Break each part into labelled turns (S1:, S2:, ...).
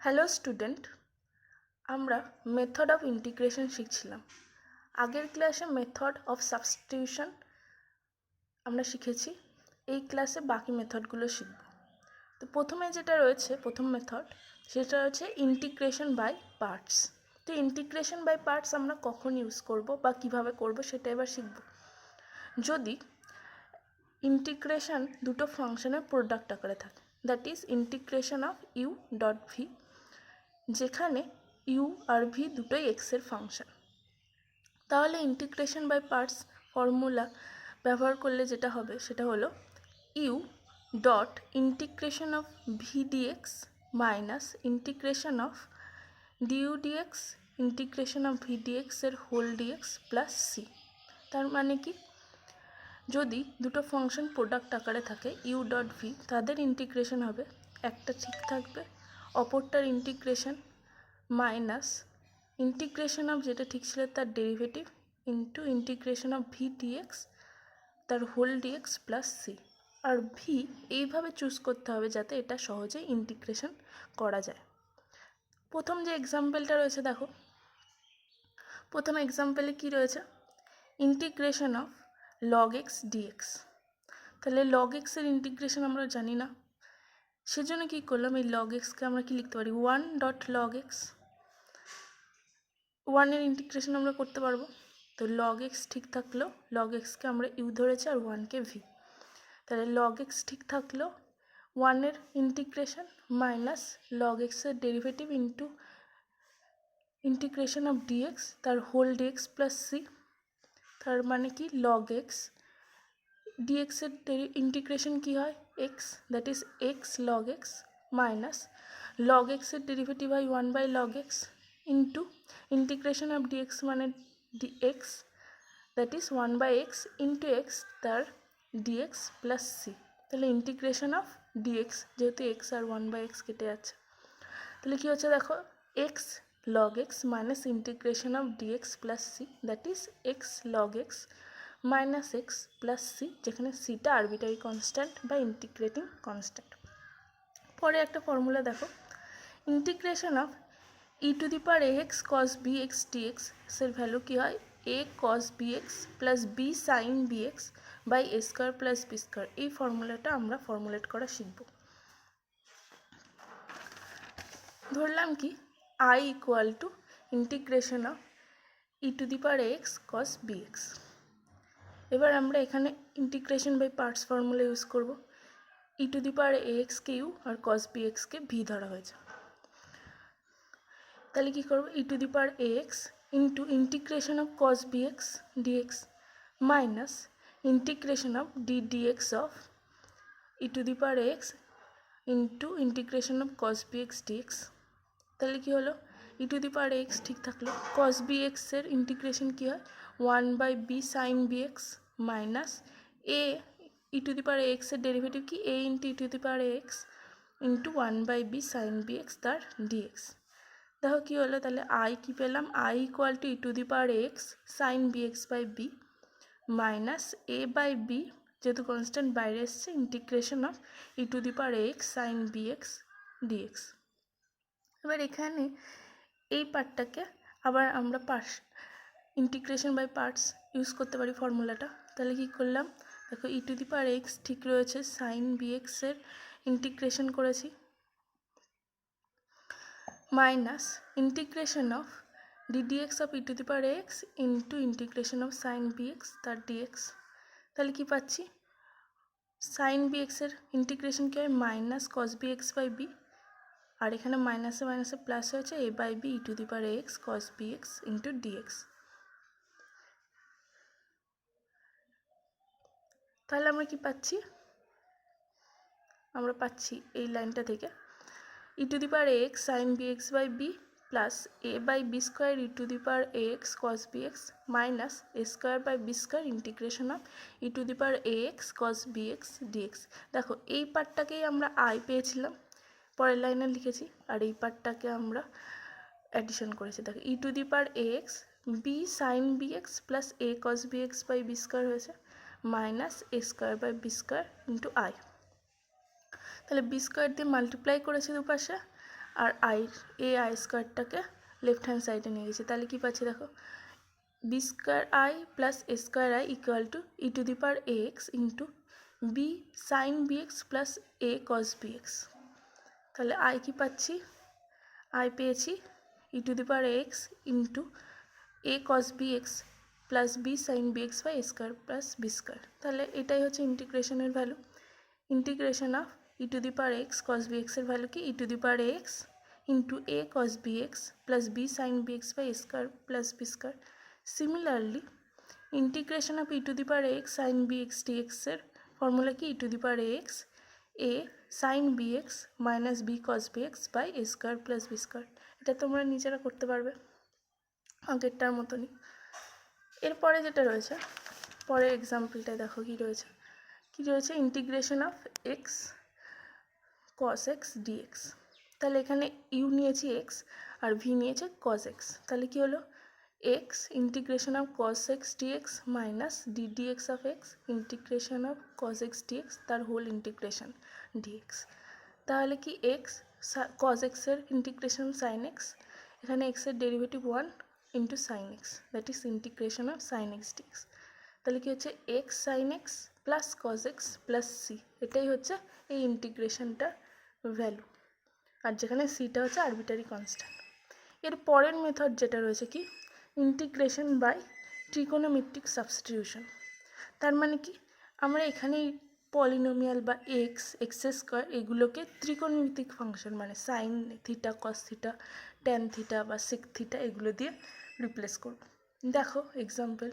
S1: Hello student, আমরা method of integration শিখছিলাম। আগের ক্লাসে মেথড অফ সাবস্টিটিউশন আমরা শিখেছি। এই ক্লাসে বাকি মেথডগুলো শিখব। তো প্রথমে যেটা রয়েছে, প্রথম মেথড, সেটা হচ্ছে ইন্টিগ্রেশন বাই পার্টস। তো ইন্টিগ্রেশন বাই পার্টস আমরা কখন ইউজ করব বা কিভাবে করব সেটা এবার শিখব। যদি ইন্টিগ্রেশন দুটো ফাংশনের প্রোডাক্ট আকারে থাকে, that is integration of you dot V, যেখানে ইউ আর ভি দুটোই এক্সের ফাংশন, তাহলে ইন্টিগ্রেশন বাই পার্টস ফর্মুলা ব্যবহার করলে যেটা হবে সেটা হলো U dot integration of V DX minus integration of DU DX integration of V DX এর হোল ডিএক্স প্লাস সি। তার মানে কি, যদি দুটো ফাংশন প্রোডাক্ট আকারে থাকে ইউ ডট ভি, তাদের ইন্টিগ্রেশন হবে, একটা ঠিক থাকবে, অপরটার ইন্টিগ্রেশন মাইনাস ইন্টিগ্রেশন অফ যেটা ঠিক ছিল তার derivative into integration of V DX তার হোল ডিএক্স প্লাস সি। আর ভি এইভাবে চুজ করতে হবে যাতে এটা সহজেই ইন্টিগ্রেশন করা যায়। প্রথম যে এক্সাম্পলটা রয়েছে দেখো, প্রথম এক্সাম্পলে কি রয়েছে, integration of log X DX. তাহলে লগ এক্সের ইন্টিগ্রেশন আমরা জানি না, সেজন্য কী করলাম, এই লগ এক্সকে আমরা কি লিখতে পারি, ওয়ান ডট লগ এক্স। ওয়ানের ইন্টিগ্রেশন আমরা করতে পারবো। তো লগ এক্স ঠিক থাকলো, লগ এক্সকে আমরা ইউ ধরেছি আর ওয়ানকে ভি, তাহলে লগ এক্স ঠিক থাকলো, ওয়ানের ইন্টিগ্রেশন মাইনাস লগ এক্সের derivative into integration of d x তার হোল ডিএক্স প্লাস সি। তার মানে কি, লগ এক্স ডিএক্সের ইন্টিগ্রেশন কী হয়, x, that is x log x minus log এক্সের ডেরিভেটিভ হয় one by log x into integration of d x মানে d x, that is one by x into x তার ডিএক্স প্লাস সি। তাহলে integration of d x, যেহেতু x আর one by x কেটে যাচ্ছে, তাহলে কী হচ্ছে দেখো, x log x minus integration of d x plus c, that is x log x minus x plus C, যেখানে সিটা আরবিটারি কনস্ট্যান্ট বা ইন্টিগ্রেটিং কনস্ট্যান্ট। পরে একটা ফর্মুলা দেখো, integration of e to the power a x cos b x d x এর value কী হয়, a cos b x plus b sine B x by a square plus b square. এই ফর্মুলাটা আমরা formulate করা শিখব। ধরলাম কি, I equal to integration of e to the power x cos b x. এবার আমরা এখানে integration by parts formula use করব। E to the power a এক্সকে ইউ আর কস বি এক্সকে ভি ধরা হয়েছে, তাহলে কী করবো, e to the power a x into integration of cos b x dx minus integration of d dx of e to the power x into integration of cos b x DX. তাহলে কী হলো, ই to the power x ঠিক থাকলো, কস b এক্সের integration কী হয়, one by b sine B x minus a e to the power এক্সের derivative কি, a into e to the power x into one by b sine B x তার d x. দেখো কী হলো, তাহলে আই কী পেলাম, I equal to e to the power x sine B x by b minus a by b, যেহেতু constant বাইরে এসছে, integration of e to the power x sine B x DX. এবার এখানে এই পার্টটাকে আবার আমরা ইন্টিগ্রেশন বাই পার্টস ইউজ করতে পারি ফর্মুলাটা। তাহলে কী করলাম দেখো, e to the power x ঠিক রয়েছে, সাইন বি এক্সের ইন্টিগ্রেশন করেছি minus integration of d dx of e to the power x into integration of sine B x তার ডিএক্স। তাহলে কী পাচ্ছি, সাইন বি এক্সের ইন্টিগ্রেশন কী হয়, minus cos b x by b, আর এখানে মাইনাসে মাইনাসে প্লাস হয়েছে a by b e to the power x cos b x into d x. তাহলে আমরা কি পাচ্ছি, আমরা পাচ্ছি এই লাইনটা থেকে e to the power x sine B x by b plus a by b square e to the power x cos b x minus a square by b square integration of e to the power x cos b x d x. দেখো এই পার্টটাকেই আমরা I পেয়েছিলাম, পরের লাইনে লিখেছি, আর এই পার্টটাকে আমরা addition করেছি। দেখো e to the power x b sine B x plus a cos b x by b square হয়েছে minus a square by b square into I. তাহলে বি স্কোয়ার দিয়ে মাল্টিপ্লাই করেছি দুপাশে, আর আই স্কোয়ারটাকে লেফট হ্যান্ড সাইডে নিয়ে গেছি, তাহলে কী পাচ্ছি দেখো, b square I plus a square I equal to e to the power a x into b sine B x plus a cos b x. তাহলে আই কি পাচ্ছি, আই পেয়েছি e to the power x into a cos b x plus b sine B x by a square plus b square. তাহলে এটাই হচ্ছে ইন্টিগ্রেশনের value. Integration of e to the power x cos b এক্সের value কি, e to the power x into a cos b x plus b sine B x by a square plus b square. Similarly integration of e to the power x sine B এক্স ডিএক্সের formula কি, e to the power x a sine B x minus b cos b x by a square plus b square. এটা তোমরা নিজেরা করতে পারবে আগেরটার মতনই। এরপরে যেটা রয়েছে, পরের এক্সাম্পলটায় দেখো কি রয়েছে, integration of X cos X DX. তাহলে এখানে ইউ নিয়েছি এক্স আর ভি নিয়েছে কস এক্স, তাহলে কি হলো, X integration of cos X dx minus D dx of X integration of cos X DX তার হোল ইন্টিগ্রেশন ডিএক্স। তাহলে কি এক্স কস এক্সের ইন্টিগ্রেশন সাইন এক্স, এখানে এক্সের derivative 1 into sine X, that is integration of sine X DX. তাহলে কি হচ্ছে, X sine X plus cos X plus C, এটাই হচ্ছে এই ইন্টিগ্রেশনটার ভ্যালু, আর যেখানে সিটা হচ্ছে আরবিটারি কনস্ট্যান্ট। এর পরের মেথড যেটা রয়েছে কি, ইন্টিগ্রেশন বাই ট্রিকোনোমেট্রিক সাবস্টিটিউশন। তার মানে কি, আমরা এখানে পলিনোমিয়াল বা এক্স স্কোয়ার এগুলোকে ত্রিকোণমিতিক ফাংশন মানে sine theta cos theta tan theta বা সেক থিটা এগুলো দিয়ে রিপ্লেস করব। দেখো এক্সাম্পল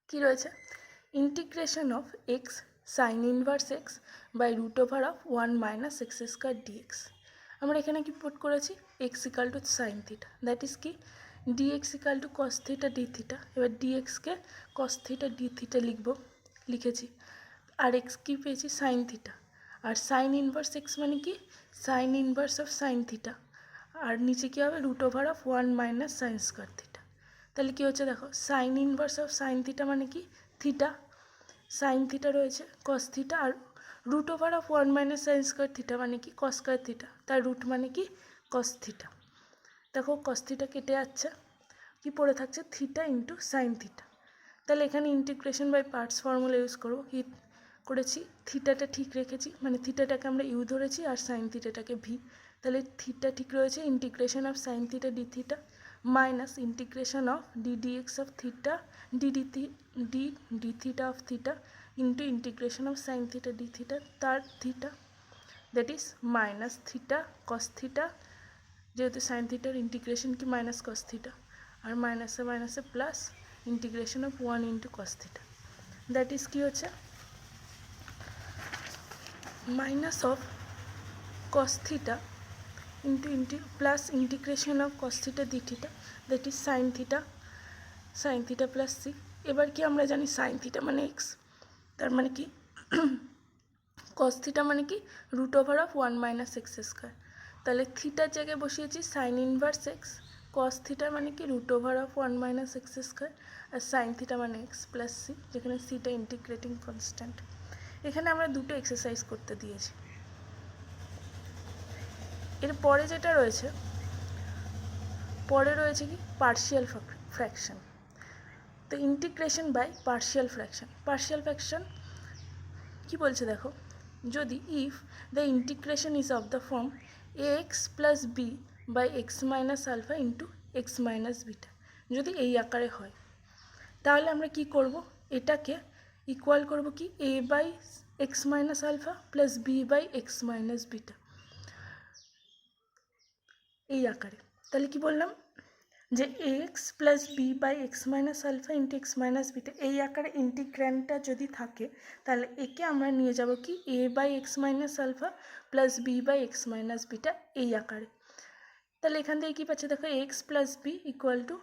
S1: কি রয়েছে, integration of x sine inverse x by root over of 1 minus x square d x. আমরা এখানে কি পুট করেছি, x equal to sine theta, that is কি d x equal to cos theta d theta. এবার ডিএক্সকে কস থিটা ডি থিটা লিখেছি, আর x কি পেয়েছি সাইন থিটা, আর সাইন ইনভার্স এক্স মানে কি sine inverse of sine theta, আর নিচে কী হবে root over of 1 minus sine square theta. তাহলে কী হচ্ছে দেখো, sine inverse of sine theta মানে কি থিটা, সাইন থিটা রয়েছে কস থিটা, আর root over of 1 minus sine square theta মানে কি কস স্কোয়ার থিটা, তার রুট মানে কি কস থিটা। দেখো কস থিটা কেটে যাচ্ছে, কি পড়ে থাকছে থিটা ইন্টু সাইন থিটা। তাহলে এখানে integration by parts formula use করবো, কি করেছি থিটাটা ঠিক রেখেছি, মানে থিটাটাকে আমরা ইউ ধরেছি আর সাইন থিটাটাকে ভি। তাহলে থিটা ঠিক রয়েছে, integration of sine theta d theta minus integration of d dx of theta d d theta of theta into integration of sine theta d theta তার theta, that is minus theta cos theta, যেহেতু sine থিটার integration কি minus cos theta, আর মাইনাসে মাইনাসে plus integration of 1 into cos theta, that is কি হচ্ছে minus of cos theta into plus integration of cos theta d theta, that is sin theta plus c। এবার কি আমরা জানি sin theta মানে x, তার মানে কি cos theta মানে কি root over of 1 minus x square. তাহলে থিটার জায়গায় বসিয়েছি sine inverse X, cos theta মানে কি root over of 1 minus x square, আর sin theta মানে x প্লাস সি, যেখানে সিটা ইন্টিগ্রেটিং কনস্ট্যান্ট। এখানে আমরা দুটো এক্সারসাইজ করতে দিয়েছি। এরপরে যেটা রয়েছে, কি পার্শিয়াল ফ্র্যাকশন। তো ইন্টিগ্রেশন বাই পার্শিয়াল ফ্র্যাকশন কি বলছে দেখো, যদি if the integration is of the form A x plus B by x minus alpha into x minus beta, যদি এই আকারে হয়, তাহলে আমরা কি করব, এটাকে ইকুয়াল করব কি a by x minus alpha plus B by x minus beta, এই আকারে। তাহলে কি বললাম যে x plus B by x minus alpha into x minus beta এই আকারে ইন্টিগ্র্যান্ডটা যদি থাকে, তাহলে একে আমরা নিয়ে যাব কি a by x minus alpha plus B by x minus beta এই আকারে। তাহলে এখান থেকে কী পাচ্ছে দেখো, x plus b equal to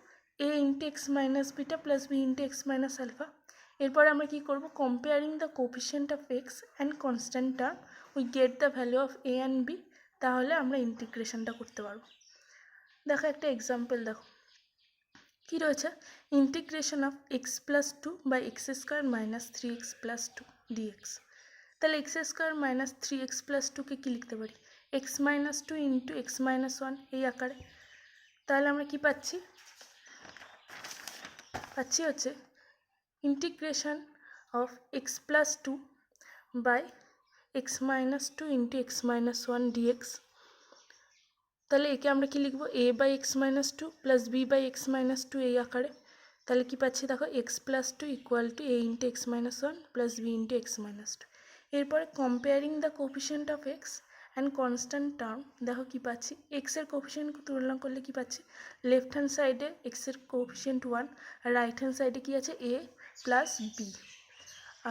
S1: A into x minus beta plus B into x minus alpha. এরপর আমরা কী করবো, comparing the coefficient of x and constant term we get the value of a and b, তাহলে আমরা ইন্টিগ্রেশনটা করতে পারবো। দেখো একটা এক্সাম্পল দেখো কি রয়েছে, integration of x plus 2 by x square minus 3x plus 2 d x. তাহলে x square minus 3x plus 2কে কী লিখতে পারি, x minus two into x minus one এই আকারে। তাহলে আমরা কি পাচ্ছি হচ্ছে integration of x plus two by x minus two into x minus one d x. তাহলে একে আমরা কি লিখবো, a by x minus two plus B by x minus two এই আকারে। তাহলে কি পাচ্ছি দেখো, x plus two equal to A into x minus one plus B into x minus two. এরপরে comparing the coefficient of x and constant term, দেখো কি পাচ্ছি, এক্সের কোফিশিয়েন্ট তুলনা করলে কি পাচ্ছি, লেফট হ্যান্ড সাইডে এক্সের কোফিশিয়েন্ট ওয়ান আর রাইট হ্যান্ড সাইডে কি আছে এ প্লাস বি।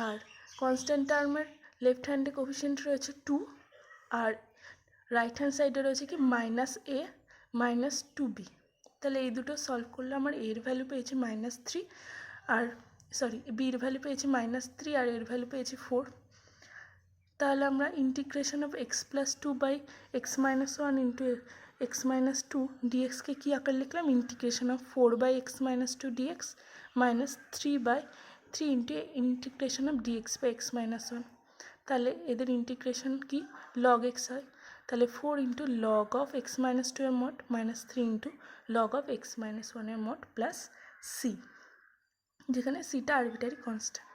S1: আর কনস্ট্যান্ট টার্মের লেফট হ্যান্ডে কোফিশিয়েন্ট রয়েছে টু আর রাইট হ্যান্ড সাইডে রয়েছে কি মাইনাস এ মাইনাস টু বি। তাহলে এই দুটো সলভ করলে আমার এর ভ্যালু পেয়েছি মাইনাস থ্রি আর বির ভ্যালু পেয়েছি মাইনাস থ্রি আর এর ভ্যালু পেয়েছি ফোর। তাহলে আমরা integration of x plus two by x minus one into x minus two ডিএক্সকে কী আকার লিখলাম, integration of four by x minus two dx minus three by three into integration of dx by x minus one. তাহলে এদের ইন্টিগ্রেশন কি log x হয়। তাহলে four into log of x minus two এর mod minus three into log of x minus ওয়ানের mod plus C, যেখানে সিটা আরবিটারি কনস্ট্যান্ট।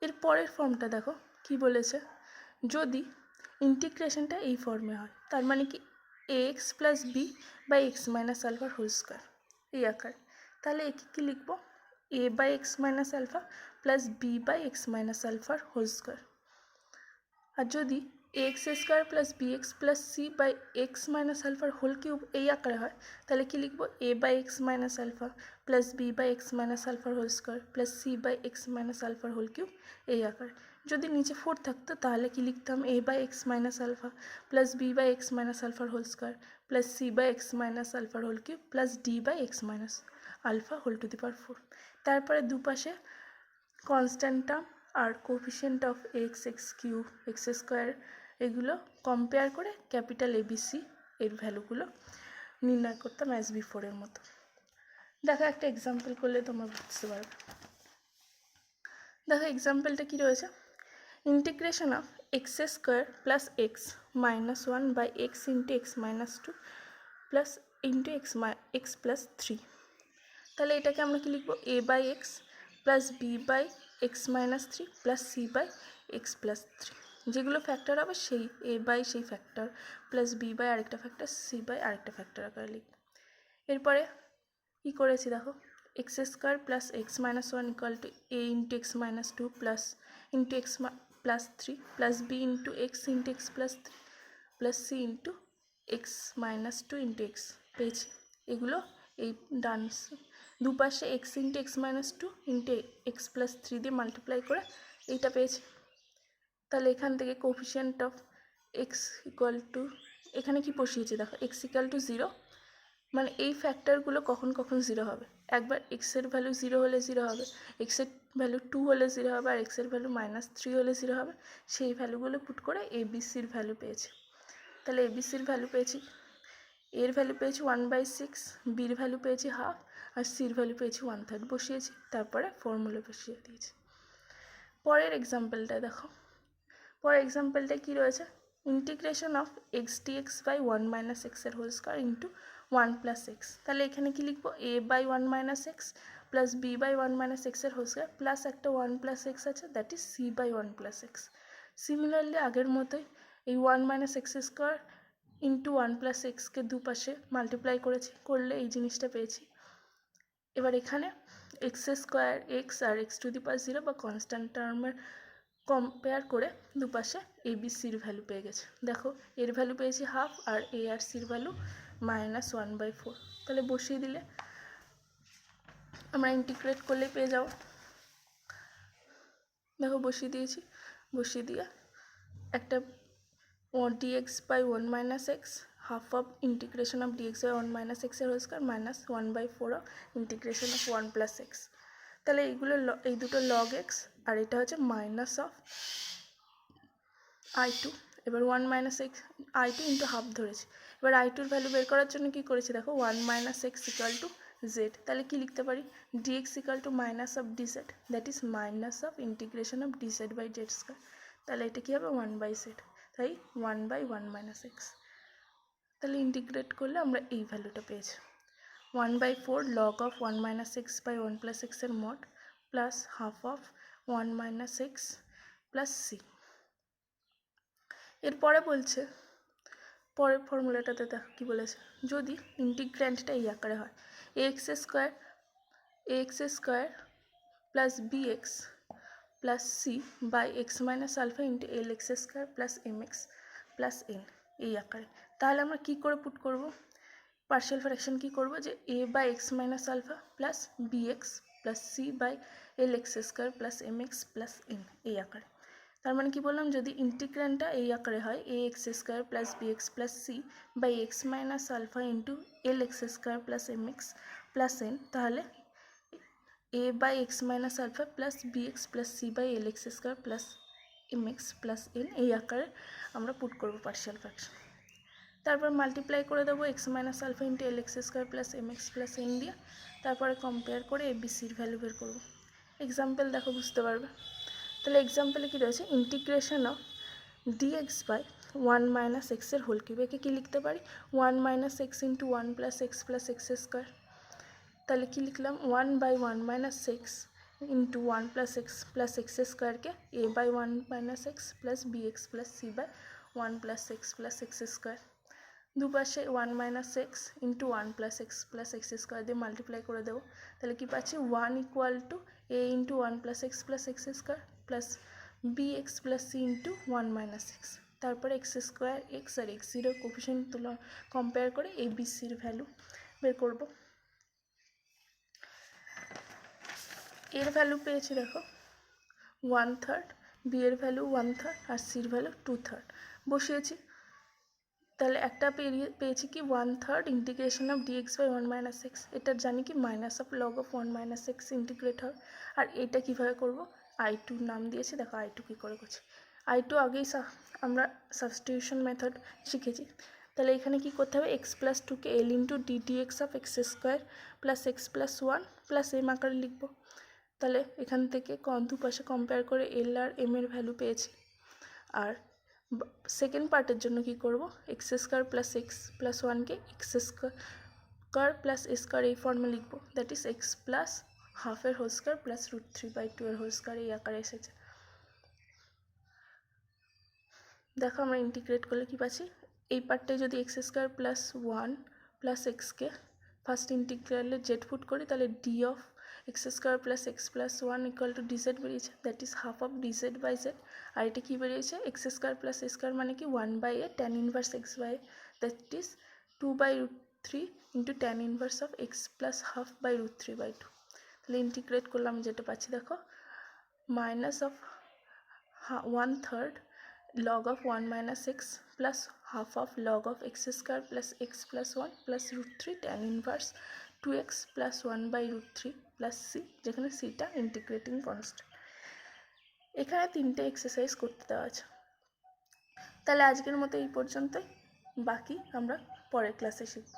S1: এর পরের ফর্মটা দেখো কি বলেছে, যদি ইন্টিগ্রেশনটা এই ফর্মে হয় তার মানে কি a x plus B by x minus আলফার হোল স্কোয়ার এই আকার। তাহলে একে কী লিখবো, a by x minus alpha plus B by x minus আলফার হোল স্কোয়ার। আর যদি x square plus b x plus C by x minus আলফার হোল কিউব এই আকারে হয় তাহলে কি লিখবো, a by x minus alpha plus B by x minus আলফার whole square plus C by x minus আলফার হোল কিউব এই আকারে। যদি নিচে ফোর থাকতো তাহলে কি লিখতাম, a by x minus alpha plus B by x minus আলফার whole square plus C by x minus আলফার whole cube plus d by x minus alpha whole to the power four. তারপরে দুপাশে constant term আর coefficient of x, x cube, x square এগুলো compare করে capital ABC এর ভ্যালুগুলো নির্ণয় করতাম অ্যাজ বিফোরের মতো। দেখো একটা এক্সাম্পল করলে তোমরা বুঝতে পারবে। দেখো এক্সাম্পলটা কী রয়েছে, integration of x square plus x minus one by x into x minus two plus into x plus three. তাহলে এটাকে আমরা কি লিখবো, a by x plus B by x minus three plus C by x plus three. যেগুলো factor হবে সেই a by সেই factor plus B by আরেকটা ফ্যাক্টর সি বাই আরেকটা ফ্যাক্টর আকারে লিখব। এরপরে কী করেছি দেখো, x square plus x minus one equal to A into x minus two plus into x plus three plus B into x plus three plus C into x minus two into X পেয়েছি। এগুলো এই ডান দুপাশে X into x minus two into x plus three দিয়ে multiply করে এইটা পেয়েছি। তাহলে এখান থেকে coefficient of X equal to, এখানে কি বসিয়েছি দেখো, এক্স ইকুয়াল টু জিরো, মানে এই ফ্যাক্টরগুলো কখন কখন জিরো হবে, একবার এক্সের ভ্যালু জিরো হলে জিরো হবে, এক্সের ভ্যালু টু হলে জিরো হবে আর এক্সের ভ্যালু মাইনাস থ্রি হলে জিরো হবে। সেই ভ্যালুগুলো পুট করে এবিসির ভ্যালু পেয়েছি। তাহলে এবিসির ভ্যালু পেয়েছি, এর ভ্যালু পেয়েছি ওয়ান বাই সিক্স, বির ভ্যালু পেয়েছি হাফ আর সির ভ্যালু পেয়েছি ওয়ান থার্ড বসিয়েছি, তারপরে ফর্মুলা বসিয়ে দিয়েছি। পরের এক্সাম্পলটা দেখো, পরের এক্সাম্পলটা কী রয়েছে, integration of x dx by one minus এক্সের whole square into one plus x. তাহলে এখানে কি লিখবো, a by one minus x plus B by one minus এক্সের হোল স্কোয়ার প্লাস একটা ওয়ান প্লাস এক্স আছে that is c by one plus x. Similarly আগের মতোই এই one minus x square into one plus এক্সকে দুপাশে multiply করেছি, করলে এই জিনিসটা পেয়েছি। এবার এখানে এক্স স্কোয়ার এক্স আর X to the power zero বা কনস্ট্যান্ট টার্মের কম্পেয়ার করে দুপাশে এ বি সির ভ্যালু পেয়ে গেছে। দেখো এর ভ্যালু পেয়েছি হাফ আর এ আর সির value minus one by four. তাহলে বসিয়ে দিলে আমরা ইন্টিগ্রেট করলে পেয়ে যাবো। দেখো বসিয়ে দিয়েছি, বসিয়ে দিয়ে একটা dx by one minus x half of integration of dx by one minus এক্সের whole square minus one by four of integration of one plus x. তাহলে এইগুলো এই দুটো লগ এক্স আর এটা হচ্ছে মাইনাস অফ আই টু। এবার one minus x I two into half ধরেছি। এবার আই টুর ভ্যালু বের করার জন্য কী করেছি দেখো, one minus X equal to Z. তাহলে কী লিখতে পারি, DX equal to minus of D Z that is minus of integration of D Z by Z square. তাহলে এটা কী হবে, ওয়ান বাই জেড। তাই 1/1 - x। তাহলে ইন্টিগ্রেট করলে আমরা এই ভ্যালুটা পেয়েছি 1/4 log of 1 - x by 1 + x এর mod plus half of 1 - x plus C. এরপরে বলছে পরের ফর্মুলাটাতে দেখ কী বলেছে, যদি ইন্টিগ্র্যান্ডটা এই আকারে হয় ax² plus bx plus C by x minus alpha into lx² plus mx plus n এই আকারে, তাহলে আমরা কী করে পুট করব, পার্শিয়াল ফ্র্যাকশন কী করব, যে a by x minus alpha plus bx plus C by lx² plus mx plus n এই আকারে। তার মানে কি বললাম, যদি ইন্টিগ্র্যান্ডটা এই আকারে হয় ax² plus bx plus C by x minus alpha into lx² plus mx plus n, তাহলে a by x minus alpha plus bx plus C by lx² plus mx plus n এই আকারে আমরা পুট করবো partial fraction. তারপর multiply করে দেবো X minus alpha into lx² plus mx plus n দিয়ে, তারপরে কম্পেয়ার করে এবিসির ভ্যালু বের করবো। এক্সাম্পল দেখো বুঝতে পারবে। তাহলে এক্সাম্পলে কী রয়েছে, integration of dx by 1 - x এর হোল কিউব, একে কী লিখতে পারি 1 - x into 1 plus x plus x²। তাহলে কী লিখলাম 1/1 - x into 1 plus x plus x²কে a/1 - x plus bx plus C by 1 plus x plus x²। দুপাশে 1 - x into 1 plus x plus x² দিয়ে মাল্টিপ্লাই করে দেবো, তাহলে কী পাচ্ছি 1 = a into 1 plus x plus x² plus bx plus C into 1 - x। তারপরে x² x আর x0 coefficient compare করে এবিসির value বের করব। এর ভ্যালু পেয়েছি দেখো 1/3, বি এর ভ্যালু 1/3 আর সির ভ্যালু 2/3 বসিয়েছি। তাহলে একটা পেয়েছি কি 1/3 integration of dx by 1 - x, এটা জানি কি minus of log of 1 - x integrate হয়। আর এটা কীভাবে করব, i2 নাম দিয়েছি, দেখো i2 কী করে করছি। i2 আগেই আমরা সাবস্টিটিউশন মেথড শিখেছি। তাহলে এখানে কি করতে হবে, x প্লাস 2কে l into ddx of x² plus x plus 1 plus m আকারে লিখব। তাহলে এখান থেকে দুপাশে কম্পেয়ার করে এল আর এম এর ভ্যালু পেয়েছি। আর সেকেন্ড পার্টের জন্য কি করব, x² প্লাস এক্স প্লাস 1কে x² প্লাস s² এই ফর্মে লিখব, দ্যাট ইজ x প্লাস হাফের হোল স্কোয়ার প্লাস √3/2 এর হোল স্কোয়ার এই আকারে এসেছে। দেখো আমরা ইন্টিগ্রেট করলে কি পাচ্ছি, এই পার্টটায় যদি x² প্লাস 1 প্লাস এক্সকে ফার্স্ট ইন্টিগ্রালে জেড পুট করি, তাহলে d of x² plus x plus 1 equal to dz বেরিয়েছে, that is half of dz by z. আর এটা কী বেরিয়েছে, x² প্লাস a² মানে কি 1/a tan inverse x/a, that is 2/√3 into tan inverse of x plus half by √3/2। তাহলে integrate করলাম যেটা পাচ্ছি দেখো minus of 1/3 log of 1 - x plus half of log of x² plus x plus 1 plus √3 tan inverse 2x plus 1/√3 plus c, যেখানে cটা integrating constant. এখানে 3টে exercise করতে দেওয়া আছে। তাহলে আজকের মতো এই পর্যন্তই, বাকি আমরা পরের ক্লাসে শিখব।